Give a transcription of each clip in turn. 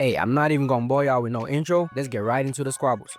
Hey, I'm not even gonna bore y'all with no intro. Let's get right into the squabbles.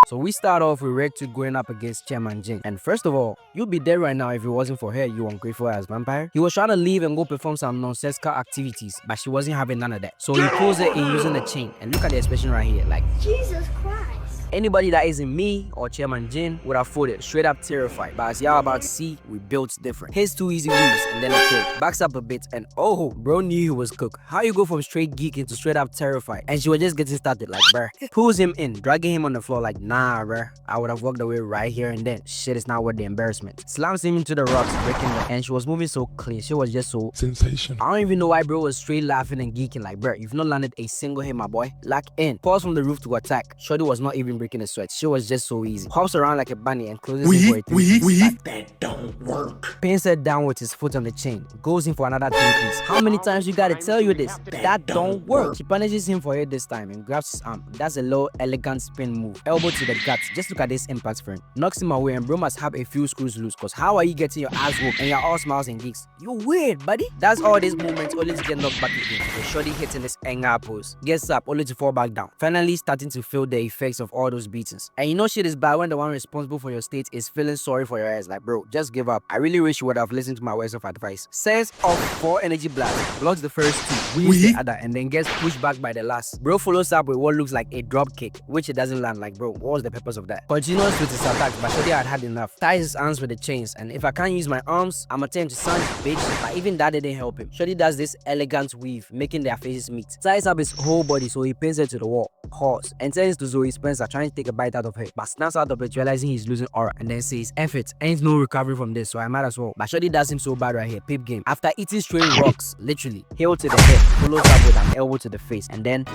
So we start off with Red 2 going up against Chairman Jiang. And first of all, you'd be dead right now if it wasn't for her, you ungrateful ass vampire. He was trying to leave and go perform some nonsensical activities, but she wasn't having none of that. So he pulls her in using the chain. And look at the expression right here, like Jesus Christ. anybody that isn't me or Chairman Jiang would have folded, straight up terrified. But as y'all about to see, we built different. Here's 2 easy moves and then a kick. Backs up a bit and oh, bro knew he was cooked. How you go from straight geeking to straight up terrified? And she was just getting started like bruh. Pulls him in, dragging him on the floor like nah bruh. I would have walked away right here and then. Shit is not worth the embarrassment. Slams him into the rocks, breaking the and she was moving so clean. She was just so sensational. I don't even know why bro was straight laughing and geeking like bruh. You've not landed a single hit, my boy. Lock in. Pause from the roof to attack. Shorty was not even breaking a sweat. She was just so easy. Hops around like a bunny and closes in for a 3-piece. That don't work. Pins her down with his foot on the chain. Goes in for another 3-piece. How many times you gotta tell you this? That don't work. She punishes him for it this time and grabs his arm. That's a low, elegant spin move. Elbow to the guts. Just look at this impact frame. Knocks him away and bro must have a few screws loose. Cause how are you getting your ass whooped and you're all smiles and geeks? You weird, buddy. That's all these movements only to get knocked back again. The shorty hitting this anger pose. Gets up only to fall back down. Finally starting to feel the effects of all those beatings. And you know shit is bad when the one responsible for your state is feeling sorry for your ass. Like bro, just give up. I really wish you would have listened to my words of advice. Sends off 4 energy blasts. Blocks the first 2. Wins the other and then gets pushed back by the last. Bro follows up with what looks like a drop kick, which it doesn't land. Like bro, what was the purpose of that? Continues with his attacks, but Shorty had had enough. Ties his arms with the chains, and if I can't use my arms, I'm attempting to sand you, bitch. But even that didn't help him. Shorty does this elegant weave, making their faces meet. Ties up his whole body so he pins her to the wall. Horse and turns to Zoe Spencer trying to take a bite out of her, but snaps out of it, realizing he's losing aura, and then says, F it, ain't no recovery from this, so I might as well. But Shorty does him so bad right here, pip game. After eating straight rocks, literally, heel to the head, follows up with an elbow to the face, and then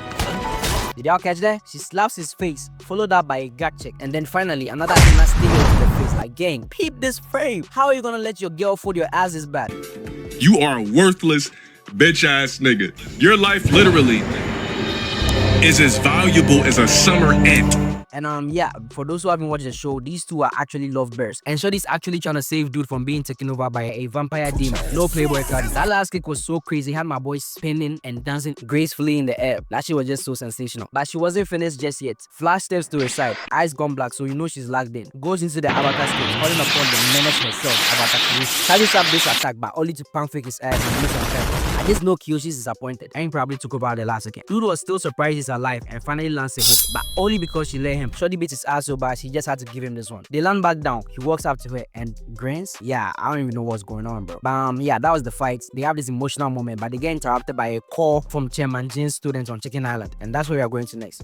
did y'all catch that? She slaps his face, followed up by a gut check, and then finally another nasty heel to the face. Like gang, peep this frame. How are you gonna let your girl fold your ass this bad? You are a worthless bitch ass nigga. Your life literally is as valuable as a summer ant. And yeah, for those who haven't watched the show, these two are actually lovebirds. And Shorty's actually trying to save dude from being taken over by a vampire demon. No playboy card. That last kick was so crazy. Had my boy spinning and dancing gracefully in the air. That shit was just so sensational. But she wasn't finished just yet. Flash steps to her side. Eyes gone black, so you know she's locked in. Goes into the avatar stage, calling upon the menace herself, Avatar Chris. Charges up this attack, but only to punk fake his ass and miss on purpose. I just know Kyoshi's disappointed and probably took over the last second. Dude was still surprised he's alive and finally lands a hit, but only because she let him. Shorty beat his ass so bad she just had to give him this one. They land back down. He walks up to her and grins. Yeah, I don't even know what's going on, bro. But yeah, that was the fight. They have this emotional moment, but they get interrupted by a call from Chairman Jiang's students on Chicken Island, and that's where we are going to next.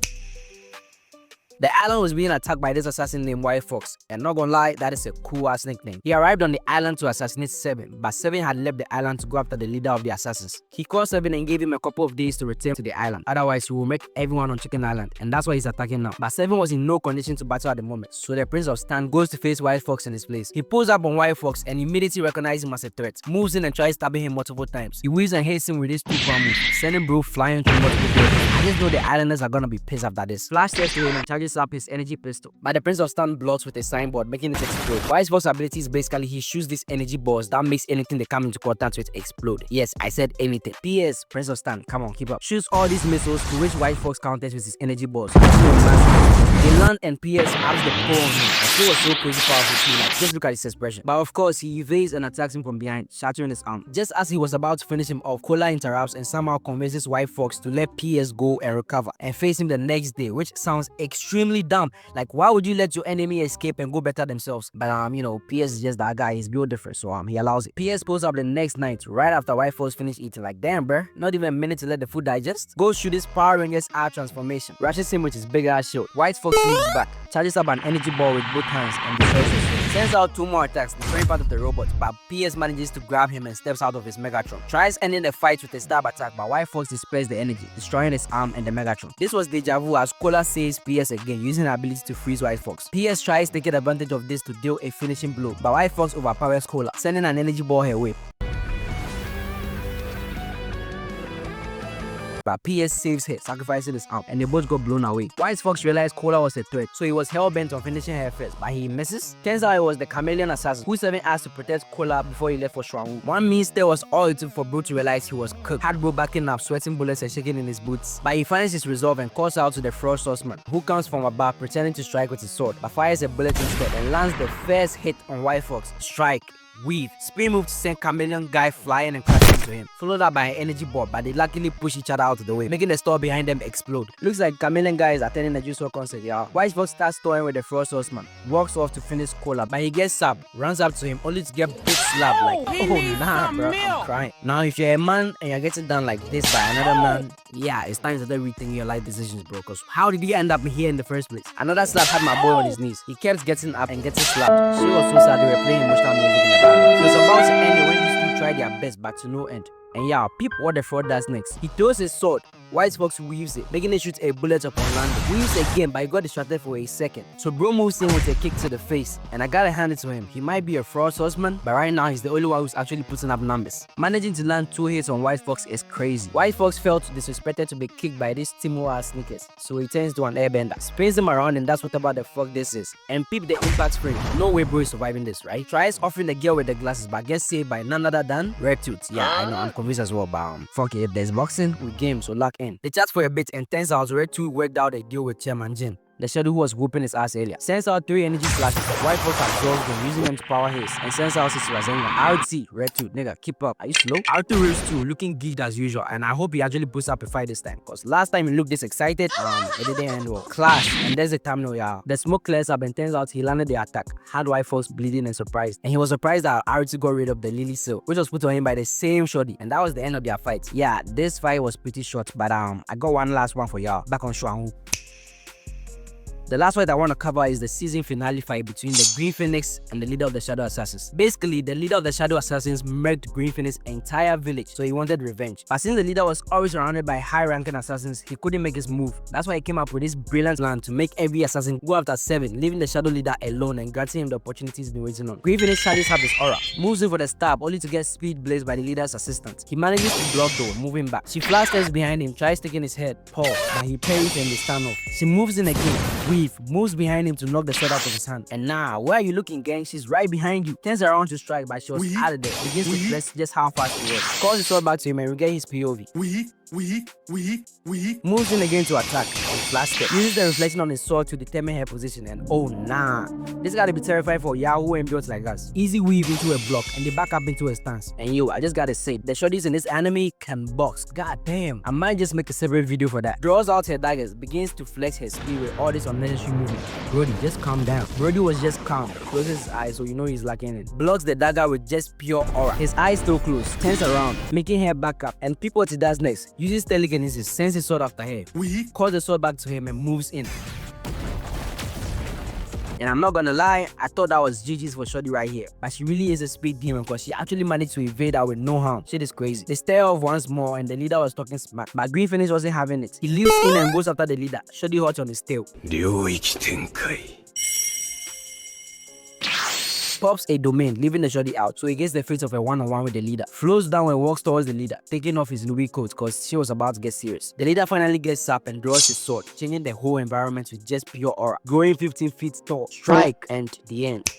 The island was being attacked by this assassin named White Fox, and not gonna lie, that is a cool ass nickname. He arrived on the island to assassinate Seven, but Seven had left the island to go after the leader of the assassins. He called Seven and gave him a couple of days to return to the island, otherwise he will make everyone on Chicken Island, and that's why he's attacking now. But Seven was in no condition to battle at the moment, so the Prince of Stan goes to face White Fox in his place. He pulls up on White Fox and immediately recognizes him as a threat, moves in and tries stabbing him multiple times. He weaves and hits him with his 2-palm move, sending bro flying through multiple places. I just know the islanders are gonna be pissed after this. Flash steps to him and charges up his energy pistol, but the Prince of Stan blocks with a signboard, making it explode. White Fox's ability is basically he shoots these energy balls that makes anything they come into contact with explode. Yes, I said anything. P.S. Prince of Stan, come on, keep up. Shoots all these missiles to which White Fox counters with his energy balls. They land and P.S. abs the pole on him, and she was so crazy powerful too, like just look at his expression. But of course, he evades and attacks him from behind, shattering his arm. Just as he was about to finish him off, Cola interrupts and somehow convinces White Fox to let P.S. go and recover and face him the next day, which sounds extremely dumb. Like, why would you let your enemy escape and go better themselves? But you know, PS is just that guy. He's built different, so he allows it. PS pulls up the next night right after White Fox finished eating. Like, damn, bruh, not even a minute to let the food digest. Goes through this Power Rangers eye transformation, rushes him with his big ass shield. White Fox leaps back, charges up an energy ball with both hands and destroys his shield. Sends out 2 more attacks, destroying part of the robot, but PS manages to grab him and steps out of his Megatron. Tries ending the fight with a stab attack, but White Fox disperses the energy, destroying his arm and the Megatron. This was deja vu as Cola saves PS again, using her ability to freeze White Fox. PS tries taking advantage of this to deal a finishing blow, but White Fox overpowers Cola, sending an energy ball her way. but PS saves her, sacrificing his arm, and they both got blown away. White Fox realized Cola was a threat, so he was hell-bent on finishing her first, but he misses. Turns out it was the chameleon assassin who Seven asked to protect Cola before he left for Shuangwu. One means there was all it took for Bro to realize he was cooked. Had Bro backing up, sweating bullets and shaking in his boots. But he finds his resolve and calls out to the Frost Horseman, who comes from above pretending to strike with his sword, but fires a bullet instead and lands the first hit on White Fox. Strike. Weave. Spin move to send Chameleon guy flying and crashing into him, followed up by an energy bomb, but they luckily push each other out of the way, making the store behind them explode. Looks like Chameleon guy is attending a Juice WRLD concert, y'all. White Fox starts toying with the Frost Horseman, walks off to finish Cola, but he gets subbed, runs up to him only to get big slap like, oh nah bro, I'm crying. Now if you're a man and you're getting done like this by another man, yeah, it's time to start rethinking your life decisions, bro, cause how did you end up here in the first place? Another slap had my boy on his knees. He kept getting up and getting slapped. She was so sad they were playing emotional music in the background. It was about to end when these two tried their best, but to no end. And yeah, peep what the fraud does next. He throws his sword. White Fox weaves it, making it shoot a bullet upon landing. Weaves again, but he got distracted for a second. So Bro moves in with a kick to the face, and I gotta hand it to him. He might be a Frost Horseman, but right now he's the only one who's actually putting up numbers. Managing to land 2 hits on White Fox is crazy. White Fox felt disrespected to be kicked by these Timo-ass sneakers, so he turns to an airbender, spins him around, and that's whatever the fuck this is. And peep the impact spring. No way Bro is surviving this, right? Tries offering the girl with the glasses, but gets saved by none other than Red Tooth. Yeah, I know, I'm confused as well, but fuck it, if there's boxing, we game, so lock in. They chat for a bit and turns out Red Tooth worked out a deal with Chairman Jiang, the shadow who was whooping his ass earlier. Sends out 3 energy flashes. White Fox absorbs them, using them to power his, and sends out Scissor Seven. RT, Red Tooth, nigga, keep up. Are you slow? RT Race 2, looking geeked as usual, and I hope he actually puts up a fight this time, cause last time he looked this excited, it didn't end well. Clash, and there's the thumbnail, y'all. The smoke clears up and turns out he landed the attack. Had White Fox bleeding and surprised, and he was surprised that RT got rid of the Lily Seal, which was put on him by the same shorty, and that was the end of their fight. Yeah, this fight was pretty short, but I got one last one for y'all. Back on Shuangwu. The last fight I want to cover is the season finale fight between the Green Phoenix and the leader of the Shadow Assassins. Basically, the leader of the Shadow Assassins murked Green Phoenix's entire village, so he wanted revenge. But since the leader was always surrounded by high-ranking assassins, he couldn't make his move. That's why he came up with this brilliant plan to make every assassin go after Seven, leaving the Shadow leader alone and granting him the opportunity he's been waiting on. Green Phoenix charges up his aura, moves in for the stab, only to get speed blazed by the leader's assistant. He manages to block though, moving back. She flash steps behind him, tries taking his head, pause, but he parries and they stand off. She moves in again, weave, moves behind him to knock the sword out of his hand. And now, where are you looking, gang? She's right behind you. Turns around to strike, but she was out of there. Begins to flex just how fast she was. Calls the sword back to him and regains his POV. Moves in again to attack and flash step. Uses the reflection on his sword to determine her position, and oh nah, this gotta be terrifying for Yahoo and builds like us. Easy weave into a block and they back up into a stance. And yo, I just gotta say, the shorties in this anime can box. God damn, I might just make a separate video for that. Draws out her daggers, begins to flex her speed with all this unnecessary movement. Brody, just calm down. Brody was just calm. Closes his eyes so you know he's lacking it. Blocks the dagger with just pure aura. His eyes still closed, turns around, making her back up, and peep what he does next. Uses telekinesis, sends his sword after her. Calls the sword back to him and moves in. And I'm not gonna lie, I thought that was GG's for Shorty right here. But she really is a speed demon because she actually managed to evade her with no harm. Shit is crazy. They stare off once more and the leader was talking smack. But Green Phoenix wasn't having it. He leaps in and goes after the leader. Shorty hot on his tail. Pops a domain, leaving the shorty out, so he gets the fate of a one-on-one with the leader. Flows down and walks towards the leader, taking off his Louis coat cause she was about to get serious. The leader finally gets up and draws his sword, changing the whole environment with just pure aura. Growing 15 feet tall, strike, and the end.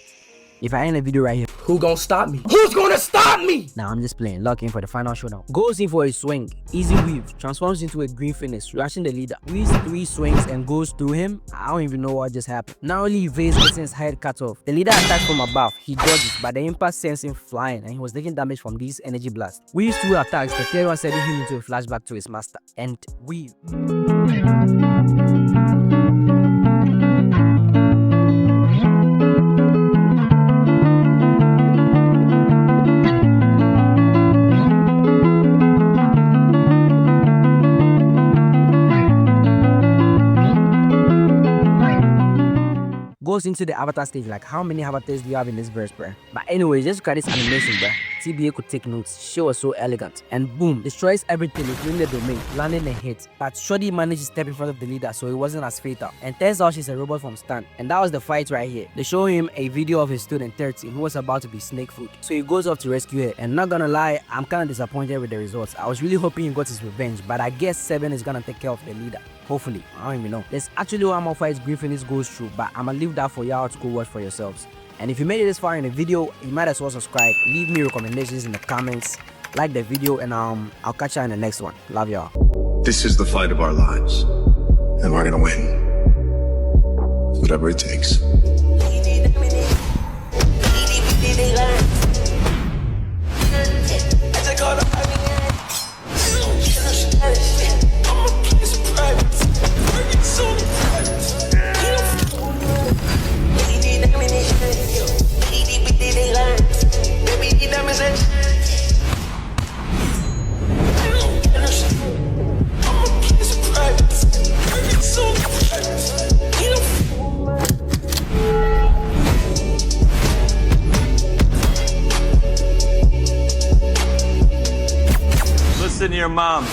If I end the video right here, who gonna stop me? Who's gonna stop me? Nah, I'm just playing. Lock in for the final showdown. Goes in for a swing. Easy weave. Transforms into a Green Phoenix, rushing the leader. Weaves 3 swings and goes through him. I don't even know what just happened. Narrowly evades, getting his head cut off. The leader attacks from above. He dodges, but the impact sends him flying and he was taking damage from these energy blasts. Weaves 2 attacks, the third one sending him into a flashback to his master. And weave. Goes into the avatar stage, like how many avatars do you have in this verse, bruh? But anyway, just look at this animation, bruh. TBA could take notes. She was so elegant. And boom, destroys everything within the domain, landing a hit. But Shorty managed to step in front of the leader, so it wasn't as fatal. And turns out she's a robot from Stan. And that was the fight right here. They show him a video of his student 13 who was about to be snake food. So he goes off to rescue her. And not gonna lie, I'm kinda disappointed with the results. I was really hoping he got his revenge, but I guess 7 is gonna take care of the leader. Hopefully, I don't even know. There's actually one more fight Griffin's goes through, but I'ma leave that for y'all to go watch for yourselves. And if you made it this far in the video, you might as well subscribe, leave me recommendations in the comments, like the video, and I'll catch you in the next one. Love y'all. This is the fight of our lives, and we're gonna win. Whatever it takes. Listen to your mom.